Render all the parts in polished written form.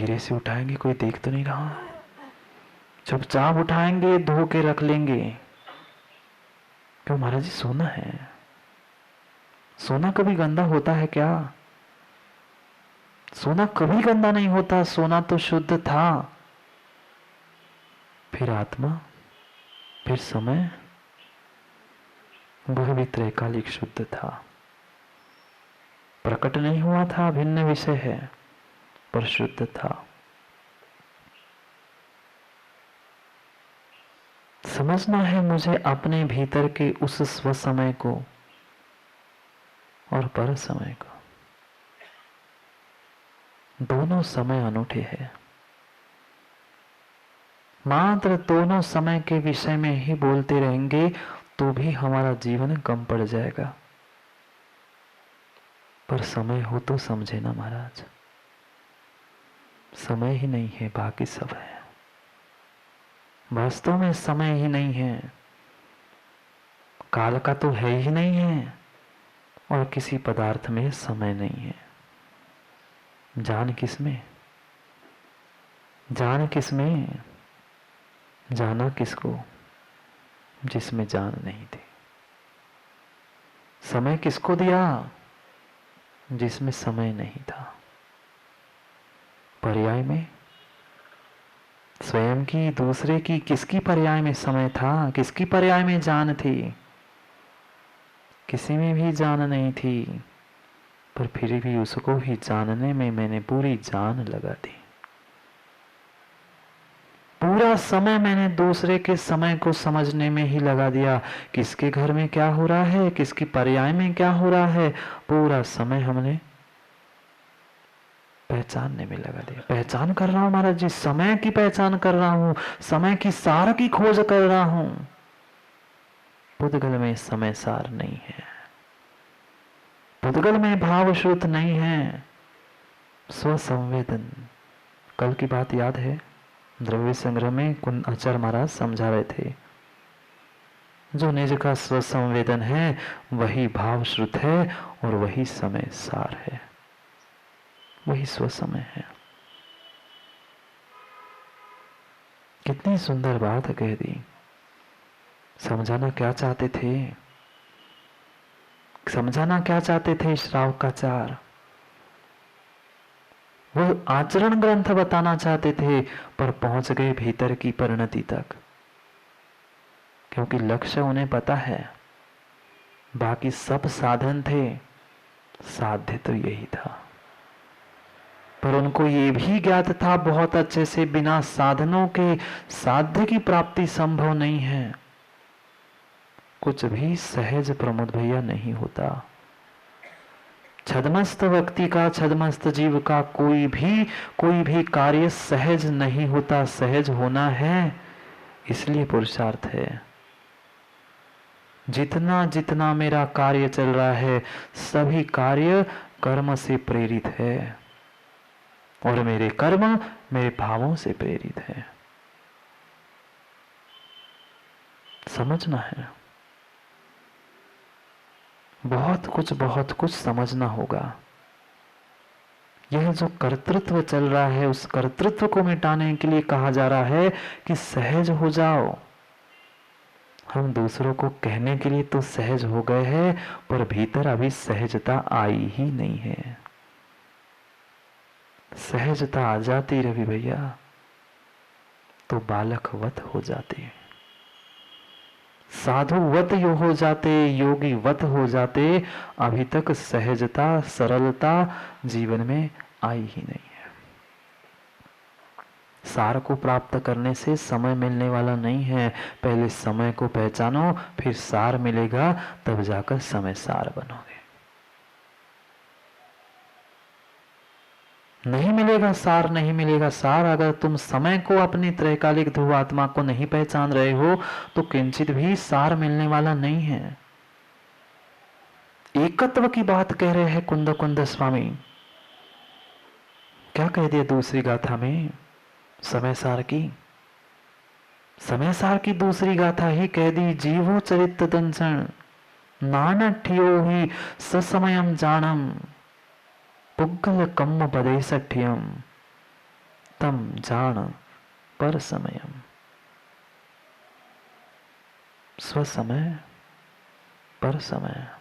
धीरे से उठाएंगे, कोई देख तो नहीं रहा, चुपचाप उठाएंगे, धो के रख लेंगे। क्यों महाराज जी, सोना है। सोना कभी गंदा होता है क्या? सोना कभी गंदा नहीं होता, सोना तो शुद्ध था। फिर आत्मा, फिर समय, वह भी त्रैकालिक शुद्ध था। प्रकट नहीं हुआ था, भिन्न विषय है, पर शुद्ध था। समझना है मुझे अपने भीतर के उस स्व समय को और पर समय को। दोनों समय अनूठे हैं। मात्र दोनों समय के विषय में ही बोलते रहेंगे तो भी हमारा जीवन कम पड़ जाएगा। पर समय हो तो समझे ना महाराज, समय ही नहीं है, बाकी सब है। वास्तव में समय ही नहीं है, काल का तो है ही नहीं है, और किसी पदार्थ में समय नहीं है। जान किसमें, जान किसमें, जाना किसको जिसमें जान नहीं थी। समय किसको दिया, जिसमें समय नहीं था। पर्याय में स्वयं की, दूसरे की, किसकी पर्याय में समय था, किसकी पर्याय में जान थी? किसी में भी जान नहीं थी, पर फिर भी उसको भी जानने में मैंने पूरी जान लगा दी। पूरा समय मैंने दूसरे के समय को समझने में ही लगा दिया। किसके घर में क्या हो रहा है, किसकी पर्याय में क्या हो रहा है, पूरा समय हमने पहचानने में लगा दिया। पहचान कर रहा हूं महाराज जी, समय की पहचान कर रहा हूं, समय की सार की खोज कर रहा हूं। पुद्गल में समय सार नहीं है, पुद्गल में भाव श्रुत नहीं है, स्वसंवेदन। कल की बात याद है, द्रव्य संग्रह में कुन आचार्य महाराज समझा रहे थे, जो निज का स्वसंवेदन है वही भाव श्रुत है और वही समय सार है, वही स्वसमय है। कितनी सुंदर बात कह दी। समझाना क्या चाहते थे, समझाना क्या चाहते थे श्रावकाचार्य? वो आचरण ग्रंथ बताना चाहते थे, पर पहुंच गए भीतर की परिणति तक, क्योंकि लक्ष्य उन्हें पता है। बाकी सब साधन थे, साध्य तो यही था। पर उनको ये भी ज्ञात था बहुत अच्छे से, बिना साधनों के साध्य की प्राप्ति संभव नहीं है। कुछ भी सहज प्रमोद भैया नहीं होता। छद्मस्त व्यक्ति का, छद्मस्त जीव का कोई भी कार्य सहज नहीं होता। सहज होना है इसलिए पुरुषार्थ है। जितना जितना मेरा कार्य चल रहा है, सभी कार्य कर्म से प्रेरित है, और मेरे कर्म मेरे भावों से प्रेरित है। समझना है, बहुत कुछ समझना होगा। यह जो कर्तृत्व चल रहा है, उस कर्तृत्व को मिटाने के लिए कहा जा रहा है कि सहज हो जाओ। हम दूसरों को कहने के लिए तो सहज हो गए हैं, पर भीतर अभी सहजता आई ही नहीं है। सहजता आ जाती रवि भैया तो बालकवत हो जाते, साधुवत हो जाते, योगीवत हो जाते। अभी तक सहजता, सरलता जीवन में आई ही नहीं है। सार को प्राप्त करने से समय मिलने वाला नहीं है। पहले समय को पहचानो, फिर सार मिलेगा, तब जाकर समय सार बनोगे। नहीं मिलेगा सार, नहीं मिलेगा सार अगर तुम समय को, अपनी त्रैकालिक ध्रुव आत्मा को नहीं पहचान रहे हो, तो किंचित भी सार मिलने वाला नहीं है। एकत्व की बात कह रहे हैं कुंद कुंद स्वामी। क्या कह दिया दूसरी गाथा में? समय सार की, समय सार की दूसरी गाथा ही कह दी। जीवो चरित दंसन नानठियो ही ससमयम जानम पुग्गल कम्म बदे सठ्यम तम जान पर समयम। स्वसमय पर समय।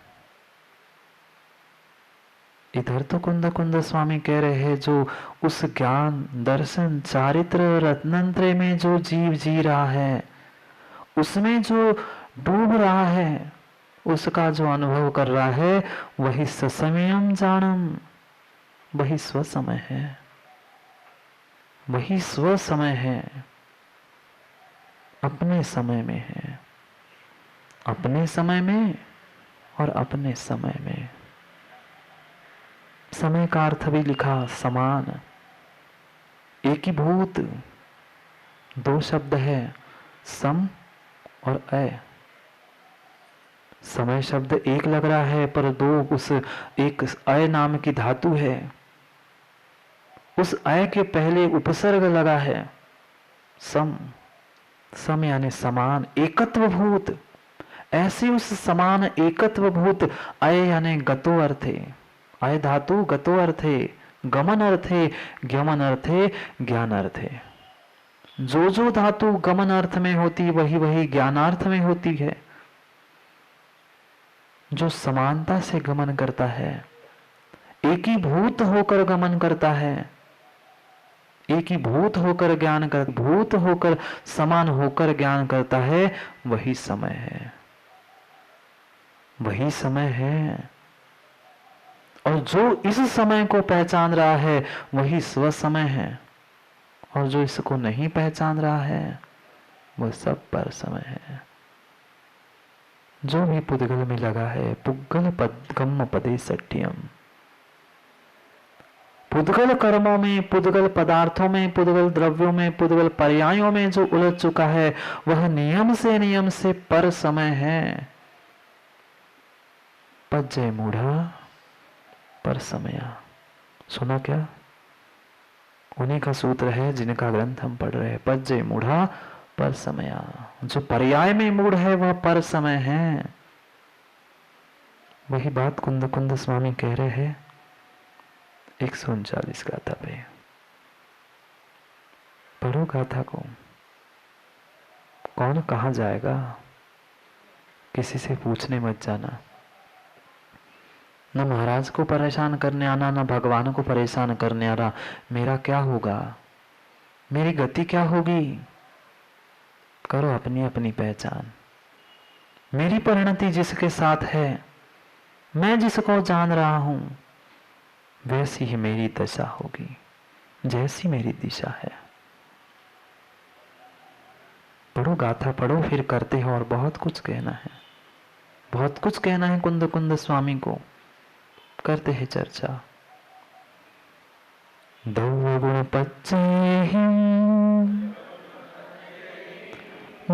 इधर तो कुंद कुंद स्वामी कह रहे हैं जो उस ज्ञान दर्शन चारित्र रत्नंत्र में जो जीव जी रहा है, उसमें जो डूब रहा है, उसका जो अनुभव कर रहा है, वही ससमयम जानम, वही स्वसमय है, वही स्वसमय है, अपने समय में है, अपने समय में और अपने समय में। समय का अर्थ भी लिखा समान, एकीभूत। दो शब्द है, सम और अय। समय शब्द एक लग रहा है पर दो, उस एक अय नाम की धातु है, उस अय के पहले उपसर्ग लगा है सम। सम यानी समान, एकत्वभूत। ऐसे उस समान एकत्वभूत अय यानी गतो अर्थे, अय धातु गतो अर्थे, गमन अर्थे, ज्ञमन अर्थे, ज्ञान अर्थे। जो जो धातु गमन अर्थ में होती वही वही ज्ञानार्थ में होती है। जो समानता से गमन करता है, एकीभूत होकर गमन करता है, एकीभूत होकर ज्ञान कर, भूत होकर समान होकर ज्ञान करता है, वही समय है, वही समय है। और जो इस समय को पहचान रहा है वही स्व समय है, और जो इसको नहीं पहचान रहा है वह सब पर समय है। जो भी पुद्गल में लगा है, पुग्गल पद्गम पदे सठ्यम। पुद्गल कर्मों में, पुद्गल पदार्थों में, पुद्गल द्रव्यों में, पुद्गल पर्यायों में जो उलझ चुका है वह नियम से पर समय है। पज्जय मूढ़ा पर समया। सुना क्या? उन्हीं का सूत्र है जिनका ग्रंथ हम पढ़ रहे हैं। पज्जय मूढ़ा पर समया। जो पर्याय में मूढ़ है वह पर समय है। वही बात कुंद कुंद स्वामी कह रहे हैं 139 गाथा पे। पढ़ो गाथा को। कौन कहाँ जाएगा, किसी से पूछने मत जाना। न महाराज को परेशान करने आना, न भगवान को परेशान करने आना। मेरा क्या होगा, मेरी गति क्या होगी, करो अपनी अपनी पहचान। मेरी परिणति जिसके साथ है, मैं जिसको जान रहा हूं, वैसी ही मेरी दशा होगी, जैसी मेरी दिशा है। पढ़ो गाथा, पढ़ो, फिर करते हैं। और बहुत कुछ कहना है, बहुत कुछ कहना है कुंद कुंद स्वामी को। करते हैं चर्चा। दो गुण पच्चे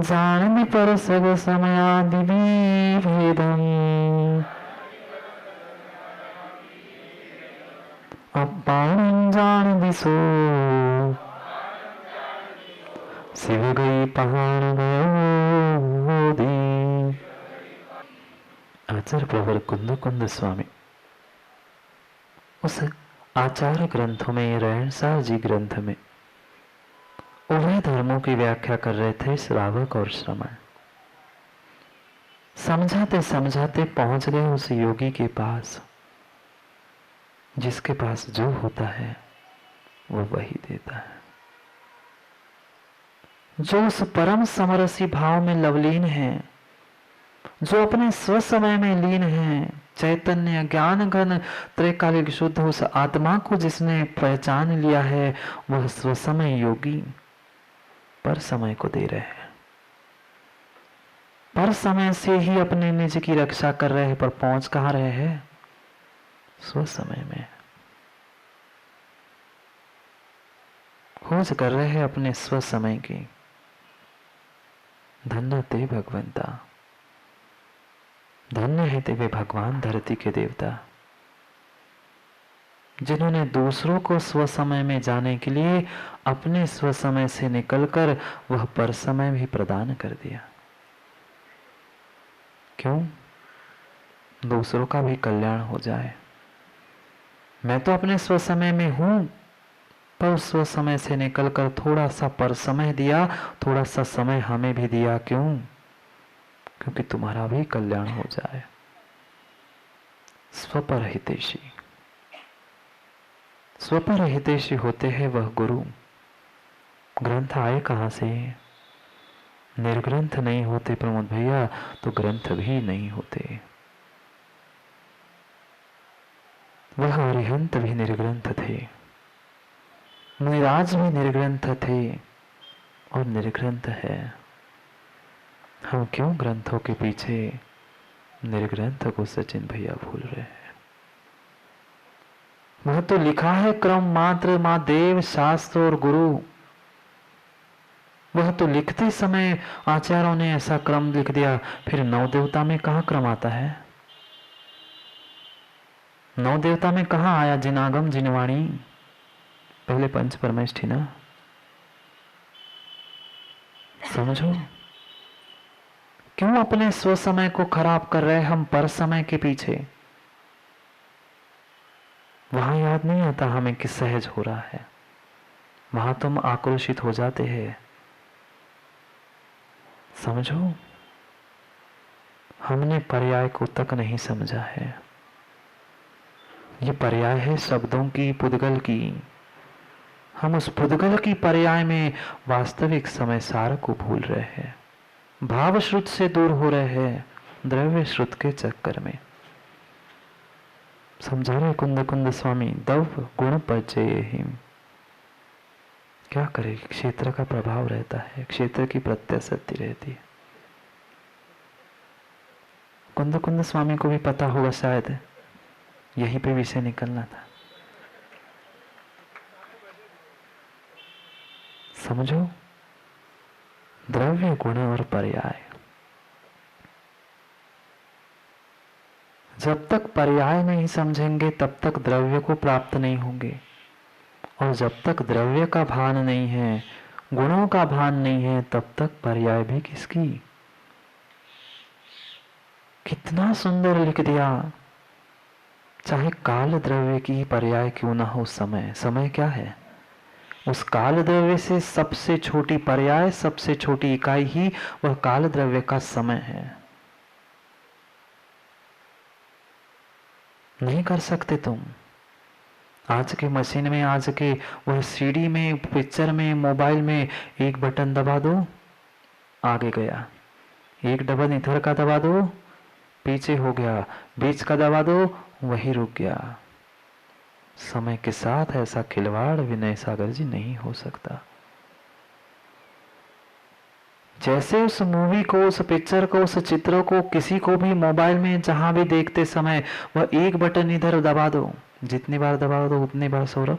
जान पर सग समयादि भेदम अपान जान दिसो शिव गई पहाड़ गयो दी। आचार्य प्रवर कुंद कुंद स्वामी उस आचार्य ग्रंथों में, रहनसार जी ग्रंथ में उभय धर्मों की व्याख्या कर रहे थे श्रावक और श्रमण। समझाते समझाते पहुंच गए उस योगी के पास जिसके पास जो होता है वो वही देता है, जो उस परम समरसी भाव में लवलीन है, जो अपने स्वसमय में लीन है, चैतन्य ज्ञान घन त्रैकालिक शुद्ध उस आत्मा को जिसने पहचान लिया है, वह स्वसमय योगी पर समय को दे रहे हैं। पर समय से ही अपने निज की रक्षा कर रहे हैं, पर पहुंच कहां रहे हैं? स्वसमय में खोज कर रहे हैं अपने स्वसमय की। धन्य ते भगवंता, धन्य है तेरे भगवान, धरती के देवता, जिन्होंने दूसरों को स्वसमय में जाने के लिए अपने स्वसमय से निकलकर वह पर समय भी प्रदान कर दिया। क्यों? दूसरों का भी कल्याण हो जाए। मैं तो अपने स्वसमय में हूं, पर उस समय से निकलकर थोड़ा सा पर समय दिया, थोड़ा सा समय हमें भी दिया। क्यों? क्योंकि तुम्हारा भी कल्याण हो जाए। स्वपर हितैषी, स्वपर हितैषी होते हैं वह गुरु। ग्रंथ आए कहां से? निर्ग्रंथ नहीं होते प्रमोद भैया तो ग्रंथ भी नहीं होते। वह अरिहंत भी निर्ग्रंथ थे, मुनिराज भी निर्ग्रंथ थे और निर्ग्रंथ है। हम क्यों ग्रंथों के पीछे निर्ग्रंथ को सचिन भैया भूल रहे हैं? वह तो लिखा है क्रम मात्र माँ देव शास्त्र और गुरु। वह तो लिखते समय आचार्यों ने ऐसा क्रम लिख दिया। फिर नौ देवता में कहाँ क्रम आता है? नौ देवता में कहाँ आया जिनागम जिनवाणी? पहले पंच परमेश थी ना। समझो, क्यों अपने स्व समय को खराब कर रहे हम पर समय के पीछे? वहां याद नहीं आता हमें कि सहज हो रहा है, वहां तुम आक्रोशित हो जाते हैं। समझो, हमने पर्याय को तक नहीं समझा है। ये पर्याय है शब्दों की, पुद्गल की। हम उस पुद्गल की पर्याय में वास्तविक समय सार को भूल रहे हैं, भाव श्रुत से दूर हो रहे हैं, द्रव्य श्रुत के चक्कर में। समझा रहे कुंद कुंद स्वामी, दव गुण पचये हिम। क्या करे, क्षेत्र का प्रभाव रहता है, क्षेत्र की प्रत्याशक्ति रहती है। कुंद कुंद स्वामी को भी पता होगा शायद, यहीं पे विषय निकलना था। समझो, द्रव्य गुण और पर्याय। जब तक पर्याय नहीं समझेंगे तब तक द्रव्य को प्राप्त नहीं होंगे, और जब तक द्रव्य का भान नहीं है, गुणों का भान नहीं है, तब तक पर्याय भी किसकी? कितना सुंदर लिख दिया, चाहे काल द्रव्य की पर्याय क्यों ना हो समय। समय क्या है? उस काल द्रव्य से सबसे छोटी पर्याय, सबसे छोटी इकाई ही वह काल द्रव्य का समय है। नहीं कर सकते तुम। आज के मशीन में, आज के वह सीडी में, पिक्चर में, मोबाइल में एक बटन दबा दो, आगे गया। एक डबल इधर का दबा दो, पीछे हो गया। बीच का दबा दो, वही रुक गया। समय के साथ ऐसा खिलवाड़ विनय सागर जी नहीं हो सकता। जैसे उस मूवी को, उस पिक्चर को, उस चित्र को, किसी को भी मोबाइल में जहां भी देखते समय वह एक बटन इधर दबा दो, जितनी बार दबा दो उतनी बार सौरभ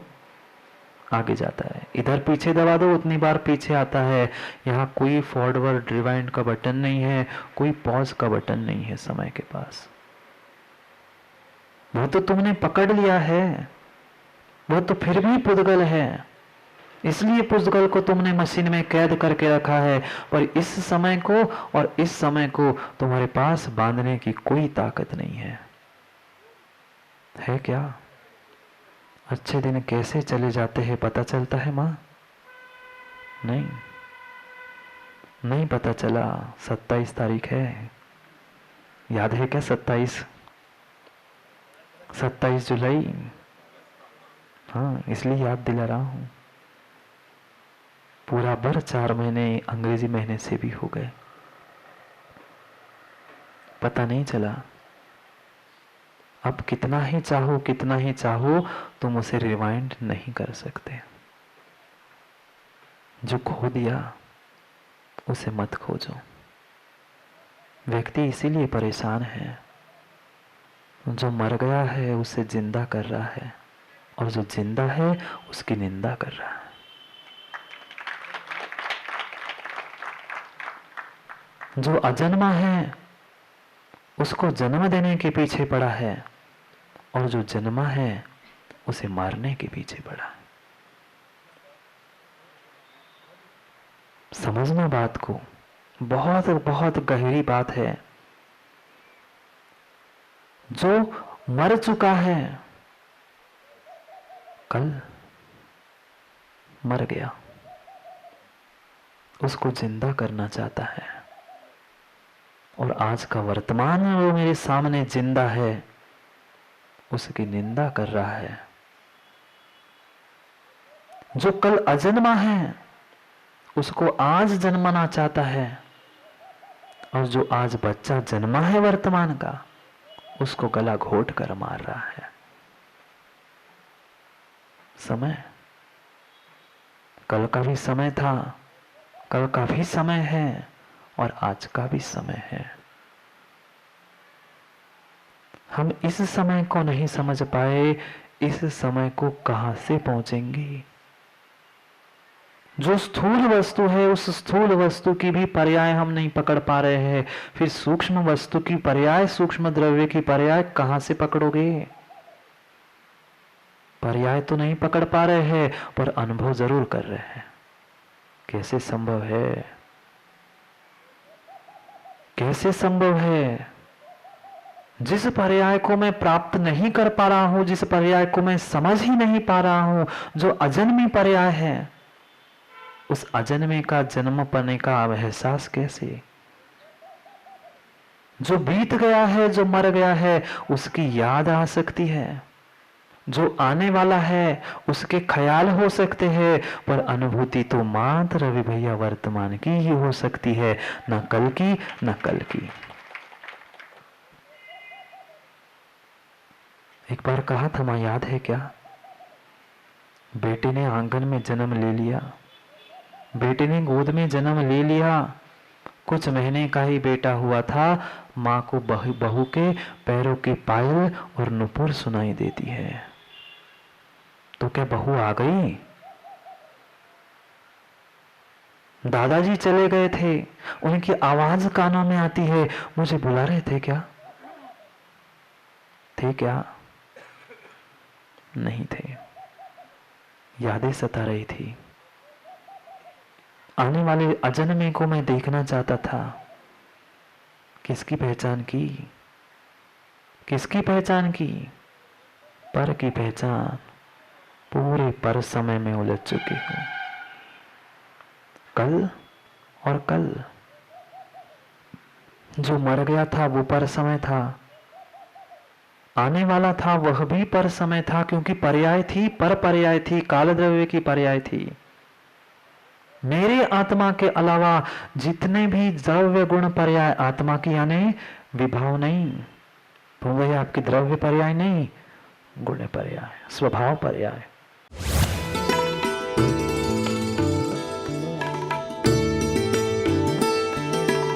आगे जाता है। इधर पीछे दबा दो उतनी बार पीछे आता है। यहाँ कोई फॉरवर्ड रिवाइंड का बटन नहीं है, कोई पॉज का बटन नहीं है समय के पास। वो तो तुमने पकड़ लिया है, वो तो फिर भी पुद्गल है, इसलिए पुद्गल को तुमने मशीन में कैद करके रखा है। पर इस समय को और इस समय को तुम्हारे पास बांधने की कोई ताकत नहीं है क्या? अच्छे दिन कैसे चले जाते हैं पता चलता है माँ? नहीं, नहीं पता चला। 27 तारीख है, याद है क्या? 27 जुलाई। हाँ, इसलिए याद दिला रहा हूं। पूरा भर 4 महीने अंग्रेजी महीने से भी हो गए, पता नहीं चला। अब कितना ही चाहो, कितना ही चाहो, तुम उसे रिवाइंड नहीं कर सकते। जो खो दिया उसे मत खोजो। व्यक्ति इसीलिए परेशान है, जो मर गया है उसे जिंदा कर रहा है, और जो जिंदा है उसकी निंदा कर रहा है। जो अजन्मा है उसको जन्म देने के पीछे पड़ा है, और जो जन्मा है उसे मारने के पीछे पड़ा है। समझना बात को, बहुत बहुत गहरी बात है। जो मर चुका है कल, मर गया, उसको जिंदा करना चाहता है। और आज का वर्तमान वो मेरे सामने जिंदा है, उसकी निंदा कर रहा है। जो कल अजन्मा है उसको आज जन्मना चाहता है, और जो आज बच्चा जन्मा है वर्तमान का, उसको गला घोट कर मार रहा है। समय, कल का भी समय था, कल का भी समय है, और आज का भी समय है। हम इस समय को नहीं समझ पाए, इस समय को कहां से पहुंचेंगे। जो स्थूल वस्तु है, उस स्थूल वस्तु की भी पर्याय हम नहीं पकड़ पा रहे हैं, फिर सूक्ष्म वस्तु की पर्याय, सूक्ष्म द्रव्य की पर्याय कहां से पकड़ोगे। पर्याय तो नहीं पकड़ पा रहे हैं, पर अनुभव जरूर कर रहे हैं। कैसे संभव है, कैसे संभव है। जिस पर्याय को मैं प्राप्त नहीं कर पा रहा हूं, जिस पर्याय को मैं समझ ही नहीं पा रहा हूं, जो अजन्मी पर्याय है, उस अजन्मे का जन्म पाने का एहसास कैसे। जो बीत गया है, जो मर गया है, उसकी याद आ सकती है। जो आने वाला है उसके ख्याल हो सकते हैं, पर अनुभूति तो मात्र रवि भैया वर्तमान की ही हो सकती है, न कल की न कल की। एक बार कहा था, मां याद है क्या, बेटे ने आंगन में जन्म ले लिया, बेटे ने गोद में जन्म ले लिया, कुछ महीने का ही बेटा हुआ था, मां को बहू के पैरों की पायल और नुपुर सुनाई देती है। तो क्या बहू आ गई? दादाजी चले गए थे, उनकी आवाज कानों में आती है, मुझे बुला रहे थे क्या? थे क्या? नहीं थे। यादें सता रही थी। आने वाले अजन्मे को मैं देखना चाहता था। किसकी पहचान की? किसकी पहचान की? पर की पहचान। पूरे पर समय में उलझ चुकी हूं। कल और कल। जो मर गया था वो पर समय था, आने वाला था वह भी पर समय था, क्योंकि पर्याय थी, पर पर्याय थी, काल द्रव्य की पर्याय थी। मेरे आत्मा के अलावा जितने भी द्रव्य गुण पर्याय आत्मा की, यानी विभाव नहीं, तो वह आपकी द्रव्य पर्याय नहीं, गुण पर्याय, स्वभाव पर्याय।